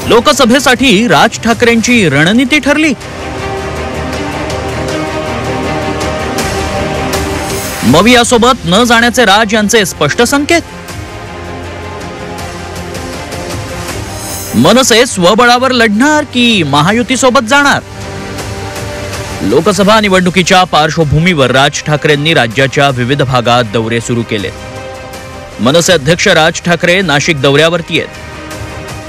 लोकसभेसाठी राज ठाकरेंची रणनीती ठरली। मवियासोबत न जाण्याचे राज यांचे स्पष्ट संकेत। मनसे स्वबळावर लढणार की महायुतीसोबत जाणार? लोकसभा निवडणुकीच्या पार्श्वभूमीवर राज ठाकरेंनी राज्याच्या विविध भागात दौरे सुरू केले। मनसे अध्यक्ष राज ठाकरे नाशिक दौऱ्यावरती आहेत।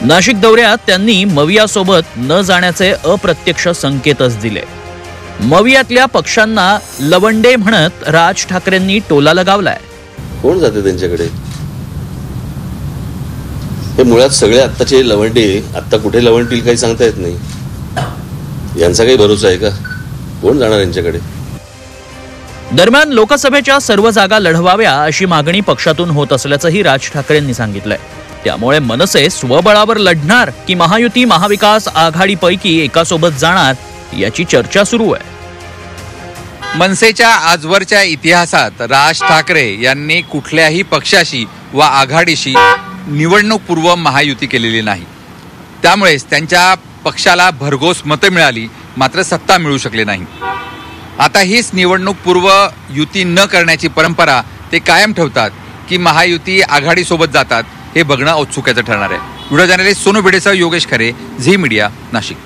नाशिक दौऱ्यात त्यांनी मवियासोबत न जाण्याचे अप्रत्यक्ष संकेतच दिले। मवियातल्या पक्षांना लवंडे म्हणत राज ठाकरेंनी टोला लगावलाय। कोण जाते त्यांच्याकडे? हे मुळात सगळे आत्ताचे लवंडे आत्ता कुठे लवंडतील काही सांगता येत नाही। यांचा काही भरोसा आहे का? कोण जाणार यांच्याकडे? दरम्यान लोकसभेच्या सर्व जागा लढवाव्या अशी मागणी पक्षातून होत असल्याचंही राज ठाकरेंनी सांगितलंय। त्यामुळे मनसे स्वबळावर लढणार की महायुती महाविकास आघाडीपैकी एकासोबत जाणार याची चर्चा सुरू आहे। मनसेच्या आजवरच्या इतिहासात राज ठाकरे यांनी कुठल्याही पक्षाशी व आघाडीशी निवडणूक पूर्व महायुती केलेली नाही। त्यामुळेच त्यांच्या पक्षाला भरघोस मतं मिळाली, मात्र सत्ता मिळू शकली नाही। आता हीच निवडणूक पूर्व युती न करण्याची परंपरा ते कायम ठेवतात की महायुती आघाडीसोबत जातात, हे बघणं औत्सुक्याचं ठरणार आहे। व्हिडिओ जर्नलिस्ट सोनू भिडेसह योगेश खरे, झी मीडिया, नाशिक।